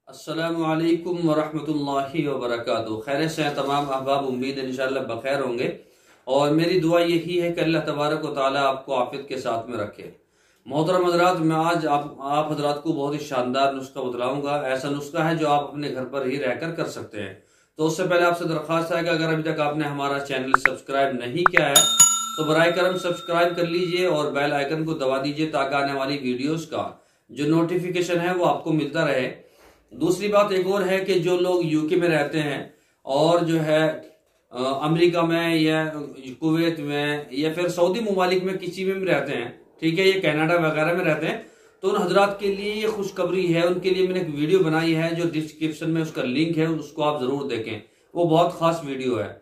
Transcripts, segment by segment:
अस्सलामुअलैकुम वरहमतुल्लाहि वबरकातुहू। खैर से हैं तमाम अहबाब, उम्मीद है इंशाअल्लाह बखैर होंगे और मेरी दुआ यही है कि अल्लाह तबारक व तआला आपको आफियत के साथ में रखे। मोहतरम हज़रात, मैं आज आप हज़रात को बहुत ही शानदार नुस्खा बतलाऊंगा। ऐसा नुस्खा है जो आप अपने घर पर ही रहकर कर सकते हैं। तो उससे पहले आपसे दरख्वास्त है कि अगर अभी तक आपने हमारा चैनल सब्सक्राइब नहीं किया है तो बराए करम सब्सक्राइब कर लीजिए और बेल आइकन को दबा दीजिए ताकि आने वाली वीडियोस का जो नोटिफिकेशन है वो आपको मिलता रहे। दूसरी बात एक और है कि जो लोग यूके में रहते हैं और जो है अमेरिका में या कुवैत में या फिर सऊदी ममालिक में किसी में भी रहते हैं, ठीक है, ये कनाडा वगैरह में रहते हैं, तो उन हजरात के लिए ये खुशखबरी है। उनके लिए मैंने एक वीडियो बनाई है जो डिस्क्रिप्शन में उसका लिंक है, उसको आप जरूर देखें, वो बहुत खास वीडियो है।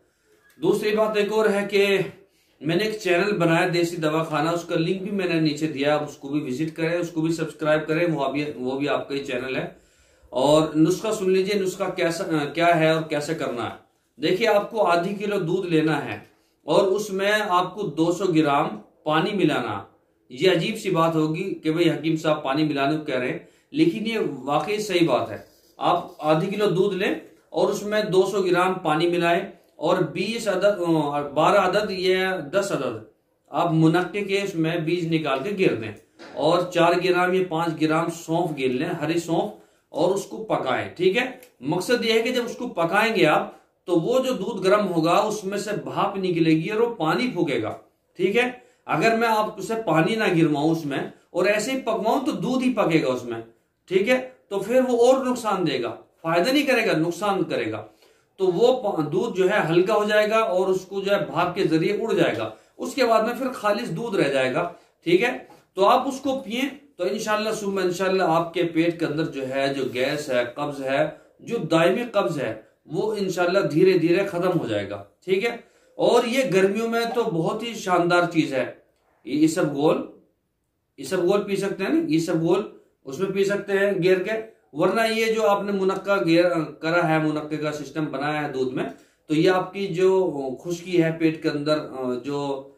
दूसरी बात एक और है कि मैंने एक चैनल बनाया देसी दवाखाना, उसका लिंक भी मैंने नीचे दिया, आप उसको भी विजिट करें, उसको भी सब्सक्राइब करें, वो भी आपका ही चैनल है। और नुस्खा सुन लीजिए, नुस्खा क्या है और कैसे करना है। देखिए, आपको आधी किलो दूध लेना है और उसमें आपको 200 ग्राम पानी मिलाना। ये अजीब सी बात होगी कि भाई हकीम साहब पानी मिलाने को कह रहे हैं, लेकिन ये वाकई सही बात है। आप आधी किलो दूध लें और उसमें 200 ग्राम पानी मिलाएं और 12 अदद या 10 अदद आप मुनक्के के उसमें बीज निकाल के गिर दें और 4 ग्राम या 5 ग्राम सौंफ गिर लें, हरी सौंफ, और उसको पकाएं। ठीक है, मकसद यह है कि जब उसको पकाएंगे आप तो वो जो दूध गर्म होगा उसमें से भाप निकलेगी और वो पानी फूकेगा। ठीक है, अगर मैं आप उसे पानी ना गिरवाऊं उसमें और ऐसे ही पकवाऊं तो दूध ही पकेगा उसमें। ठीक है, तो फिर वो और नुकसान देगा, फायदा नहीं करेगा, नुकसान करेगा। तो वो दूध जो है हल्का हो जाएगा और उसको जो है भाप के जरिए उड़ जाएगा। उसके बाद में फिर खालिस दूध रह जाएगा। ठीक है, तो आप उसको पिए तो इंशाल्लाह सुबह इंशाल्लाह आपके पेट के अंदर जो है, जो गैस है, कब्ज है, जो दायमी कब्ज है, वो इंशाल्लाह धीरे धीरे खत्म हो जाएगा। ठीक है, और ये गर्मियों में तो बहुत ही शानदार चीज है। ये इसबगोल पी सकते हैं ना, इसबगोल उसमें पी सकते हैं गेर के। वरना ये जो आपने मुनक्का गेर करा है, मुनक्के का सिस्टम बनाया है दूध में, तो ये आपकी जो खुश्की है पेट के अंदर, जो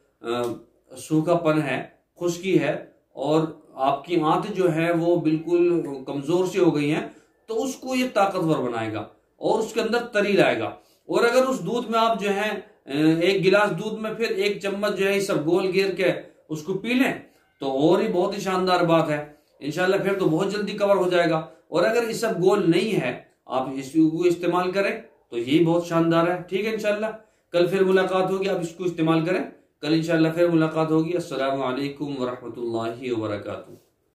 सूखापन है, खुश्की है और आपकी आंत जो है वो बिल्कुल कमजोर सी हो गई है, तो उसको ये ताकतवर बनाएगा और उसके अंदर तरी लाएगा। और अगर उस दूध में आप जो है एक गिलास दूध में फिर 1 चम्मच जो है इसबगोल गिर के उसको पी लें तो और ही बहुत ही शानदार बात है। इंशाल्लाह फिर तो बहुत जल्दी कवर हो जाएगा। और अगर इसबगोल नहीं है, आप इसको इस्तेमाल करें तो यही बहुत शानदार है। ठीक है, इंशाल्लाह कल फिर मुलाकात होगी, आप इसको इस्तेमाल करें। कल इंशाल्लाह फिर मुलाकात होगी। अस्सलामु अलैकुम वरहमतुल्लाहि वबरकातुहू।